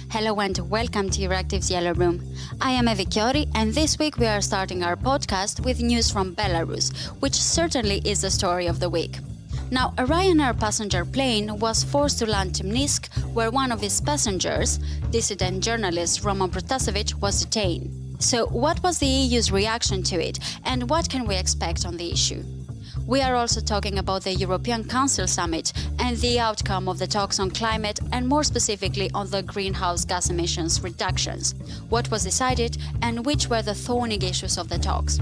Hello and welcome to EURACTIV's Yellow Room. I am Evi Kiori, and this week we are starting our podcast with news from Belarus, which certainly is the story of the week. Now, a Ryanair passenger plane was forced to land in Minsk, where one of its passengers, dissident journalist Roman Protasevich, was detained. So, what was the EU's reaction to it, and what can we expect on the issue? We are also talking about the European Council summit and the outcome of the talks on climate and more specifically on the greenhouse gas emissions reductions. What was decided and which were the thorny issues of the talks?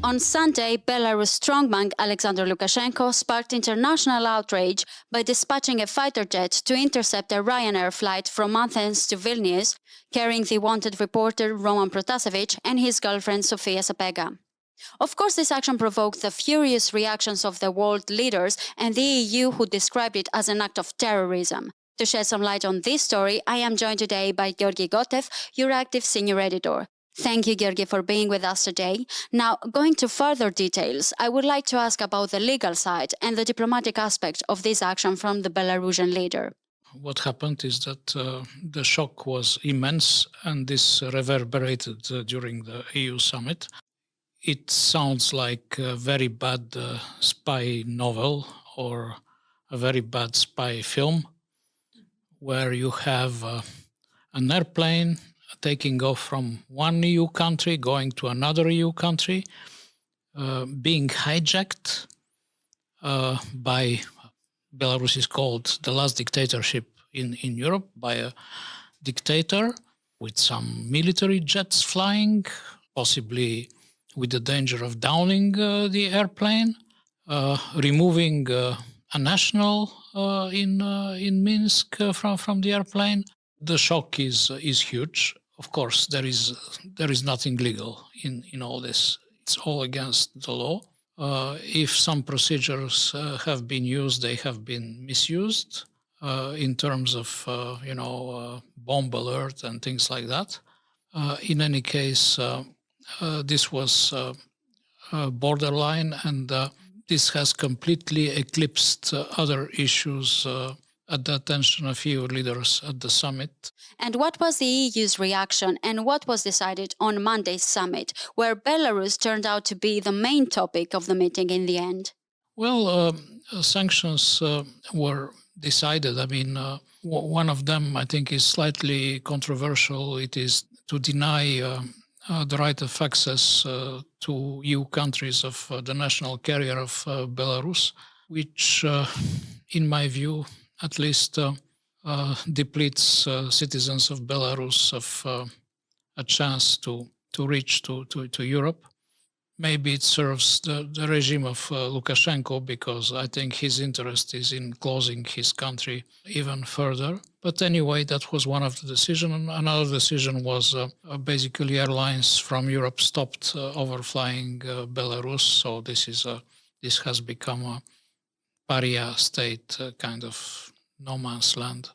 On Sunday, Belarus strongman Alexander Lukashenko sparked international outrage by dispatching a fighter jet to intercept a Ryanair flight from Athens to Vilnius, carrying the wanted reporter Roman Protasevich and his girlfriend Sofia Sapega. Of course, this action provoked the furious reactions of the world leaders and the EU, who described it as an act of terrorism. To shed some light on this story, I am joined today by Georgi Gotev, EURACTIV senior editor. Thank you, Georgi, for being with us today. Now, going to further details, I would like to ask about the legal side and the diplomatic aspect of this action from the Belarusian leader. What happened is that the shock was immense, and this reverberated during the EU summit. It sounds like a very bad spy novel or a very bad spy film, where you have an airplane taking off from one EU country, going to another EU country, being hijacked by, Belarus is called the last dictatorship in Europe, by a dictator with some military jets flying, possibly with the danger of downing the airplane, removing a national in Minsk from the airplane. The shock is huge. Of course, there is nothing legal in all this. It's all against the law. If some procedures have been used, they have been misused in terms of bomb alert and things like that. In any case, this was borderline, and this has completely eclipsed other issues at the attention of EU leaders at the summit. And what was the EU's reaction and what was decided on Monday's summit, where Belarus turned out to be the main topic of the meeting in the end? Well, sanctions were decided. I mean, one of them, I think, is slightly controversial. It is to deny the right of access to EU countries of the national carrier of Belarus, which, in my view, at least depletes citizens of Belarus of a chance to reach to Europe. Maybe it serves the regime of Lukashenko, because I think his interest is in closing his country even further. But anyway, that was one of the decisions. Another decision was basically airlines from Europe stopped overflying Belarus. So this has become a pariah state, kind of no man's land.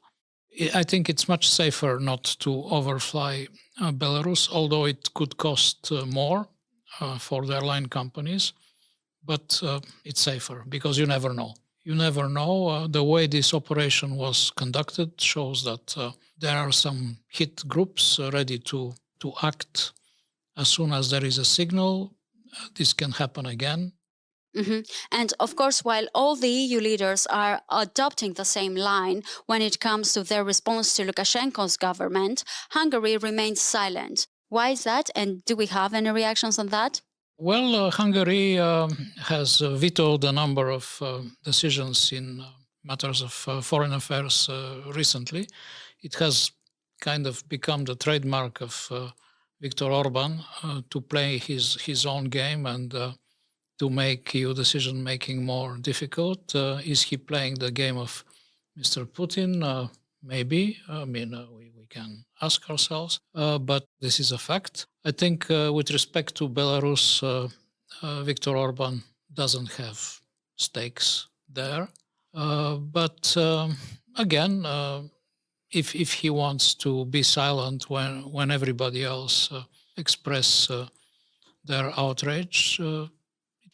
I think it's much safer not to overfly Belarus, although it could cost more for the airline companies, but it's safer because you never know. You never know. The way this operation was conducted shows that there are some hit groups ready to act as soon as there is a signal. This can happen again. Mm-hmm. And of course, while all the EU leaders are adopting the same line when it comes to their response to Lukashenko's government, Hungary remains silent. Why is that? And do we have any reactions on that? Well, Hungary has vetoed a number of decisions in matters of foreign affairs recently. It has kind of become the trademark of Viktor Orban to play his own game and to make EU decision-making more difficult. Is he playing the game of Mr. Putin? Maybe. I mean, we can ask ourselves, but this is a fact. I think with respect to Belarus, Viktor Orban doesn't have stakes there. But again, if he wants to be silent when everybody else express their outrage, it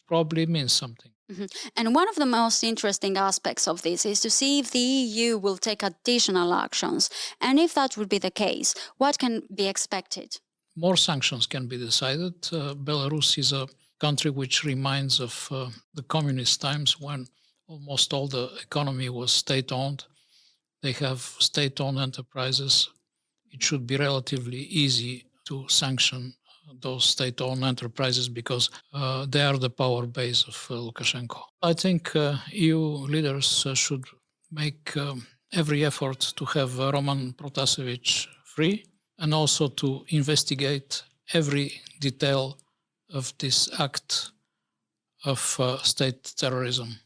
probably means something. And one of the most interesting aspects of this is to see if the EU will take additional actions. And if that would be the case, what can be expected? More sanctions can be decided. Belarus is a country which reminds of the communist times when almost all the economy was state-owned. They have state-owned enterprises. It should be relatively easy to sanction those state-owned enterprises because they are the power base of Lukashenko. I think EU leaders should make every effort to have Roman Protasevich free and also to investigate every detail of this act of state terrorism,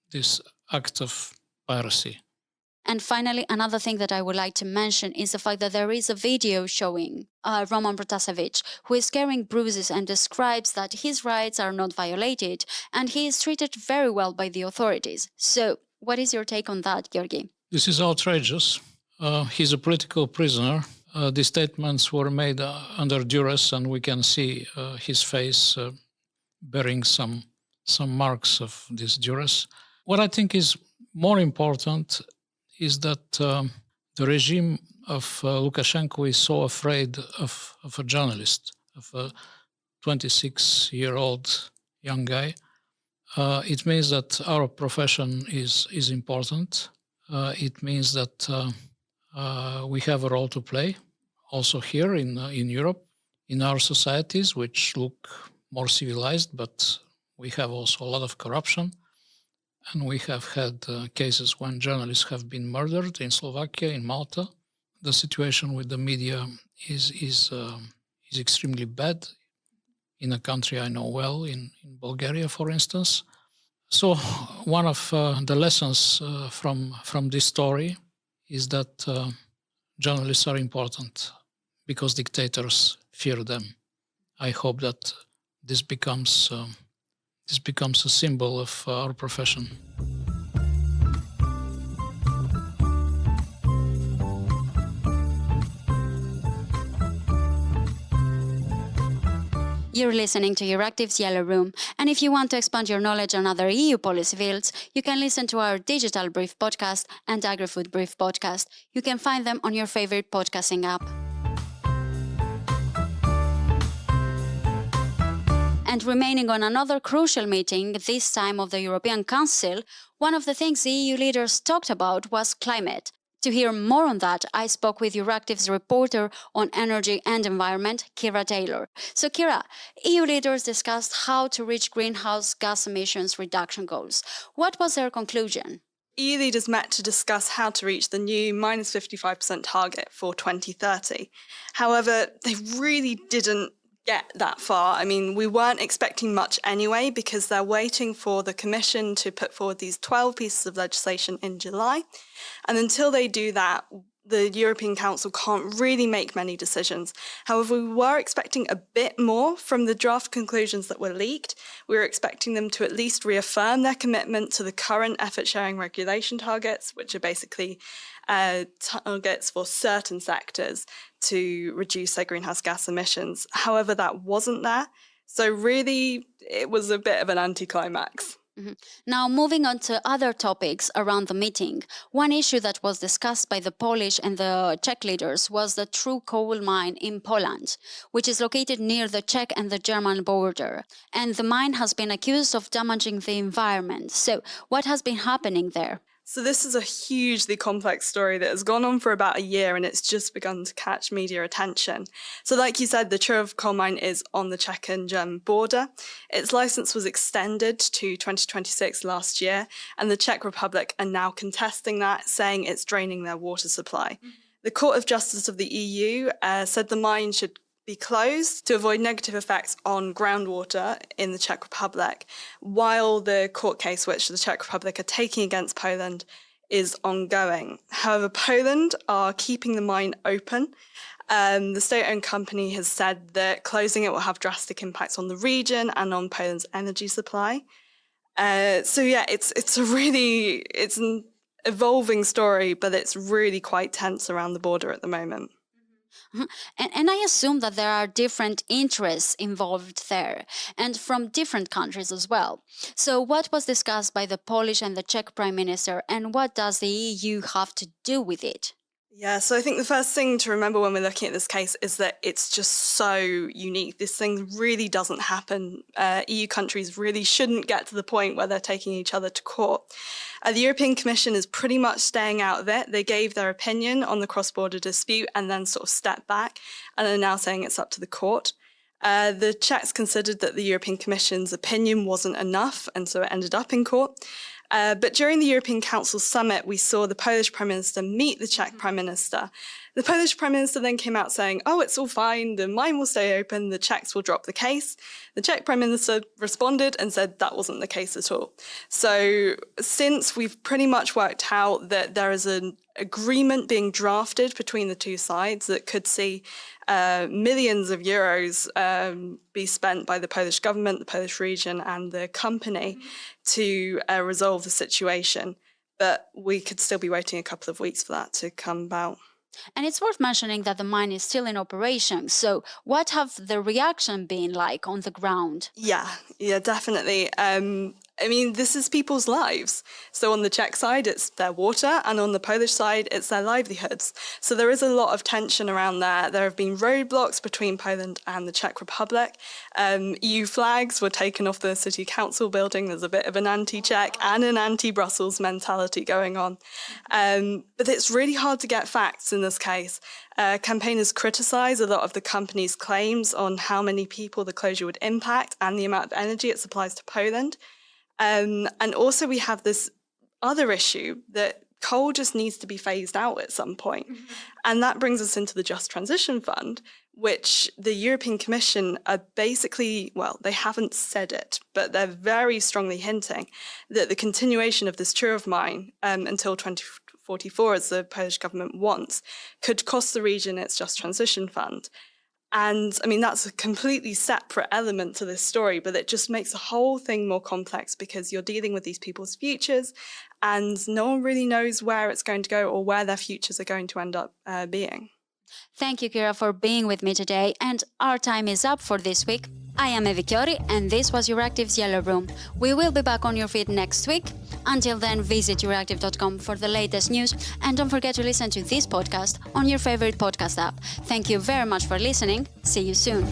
this act of piracy. And finally, another thing that I would like to mention is the fact that there is a video showing Roman Protasevich, who is carrying bruises and describes that his rights are not violated and he is treated very well by the authorities. So, what is your take on that, Georgi? This is outrageous. He's a political prisoner. The statements were made under duress, and we can see his face bearing some marks of this duress. What I think is more important is that the regime of Lukashenko is so afraid of a journalist, of a 26-year-old young guy. It means that our profession is important. It means that we have a role to play also here in Europe, in our societies, which look more civilized, but we have also a lot of corruption. And we have had cases when journalists have been murdered in Slovakia, in Malta. The situation with the media is extremely bad in a country I know well, in Bulgaria, for instance. So one of the lessons from this story is that journalists are important because dictators fear them. I hope that this becomes a symbol of our profession. You're listening to EURACTIV's Yellow Room, and if you want to expand your knowledge on other EU policy fields, you can listen to our Digital Brief podcast and Agri-Food Brief podcast. You can find them on your favorite podcasting app. And remaining on another crucial meeting, this time of the European Council, one of the things the EU leaders talked about was climate. To hear more on that, I spoke with EURACTIV's reporter on energy and environment, Kira Taylor. So Kira, EU leaders discussed how to reach greenhouse gas emissions reduction goals. What was their conclusion? EU leaders met to discuss how to reach the new minus 55% target for 2030. However, they really didn't get that far. I mean, we weren't expecting much anyway because they're waiting for the Commission to put forward these 12 pieces of legislation in July. And until they do that, the European Council can't really make many decisions. However, we were expecting a bit more from the draft conclusions that were leaked. We were expecting them to at least reaffirm their commitment to the current effort-sharing regulation targets, which are basically targets for certain sectors to reduce their greenhouse gas emissions. However, that wasn't there. So really, it was a bit of an anticlimax. Now, moving on to other topics around the meeting, one issue that was discussed by the Polish and the Czech leaders was the true coal mine in Poland, which is located near the Czech and the German border. And the mine has been accused of damaging the environment. So, what has been happening there? So this is a hugely complex story that has gone on for about a year and it's just begun to catch media attention. So like you said, the Turów coal mine is on the Czech and German border. Its licence was extended to 2026 last year, and the Czech Republic are now contesting that, saying it's draining their water supply. The Court of Justice of the EU said the mine should be closed to avoid negative effects on groundwater in the Czech Republic, while the court case which the Czech Republic are taking against Poland is ongoing. However, Poland are keeping the mine open. The state-owned company has said that closing it will have drastic impacts on the region and on Poland's energy supply. So yeah, it's an evolving story, but it's really quite tense around the border at the moment. And I assume that there are different interests involved there, and from different countries as well. So what was discussed by the Polish and the Czech Prime Minister, and what does the EU have to do with it? Yeah, so I think the first thing to remember when we're looking at this case is that it's just so unique. This thing really doesn't happen. EU countries really shouldn't get to the point where they're taking each other to court. The European Commission is pretty much staying out of it. They gave their opinion on the cross-border dispute and then sort of stepped back and are now saying it's up to the court. The Czechs considered that the European Commission's opinion wasn't enough, and so it ended up in court. But during the European Council summit, we saw the Polish Prime Minister meet the Czech Prime Minister. The Polish Prime Minister then came out saying, oh, it's all fine, the mine will stay open, the Czechs will drop the case. The Czech Prime Minister responded and said that wasn't the case at all. So since we've pretty much worked out that there is an agreement being drafted between the two sides that could see millions of euros be spent by the Polish government, the Polish region and the company to resolve the situation. But we could still be waiting a couple of weeks for that to come about. And it's worth mentioning that the mine is still in operation. So what have the reaction been like on the ground? Yeah, definitely. I mean, this is people's lives. So on the Czech side, it's their water, and on the Polish side, it's their livelihoods. So there is a lot of tension around there. There have been roadblocks between Poland and the Czech Republic. EU flags were taken off the city council building. There's a bit of an anti-Czech and an anti-Brussels mentality going on. But it's really hard to get facts in this case. Campaigners criticise a lot of the company's claims on how many people the closure would impact and the amount of energy it supplies to Poland. And also we have this other issue that coal just needs to be phased out at some point. And that brings us into the Just Transition Fund, which the European Commission are basically, well, they haven't said it, but they're very strongly hinting that the continuation of this Turów mine until 2044, as the Polish government wants, could cost the region its Just Transition Fund. And I mean, that's a completely separate element to this story, but it just makes the whole thing more complex because you're dealing with these people's futures and no one really knows where it's going to go or where their futures are going to end up being. Thank you, Kira, for being with me today. And our time is up for this week. I am Evi Chiori, and this was EURACTIV's Yellow Room. We will be back on your feed next week. Until then, visit EURACTIV.com for the latest news, and don't forget to listen to this podcast on your favorite podcast app. Thank you very much for listening. See you soon.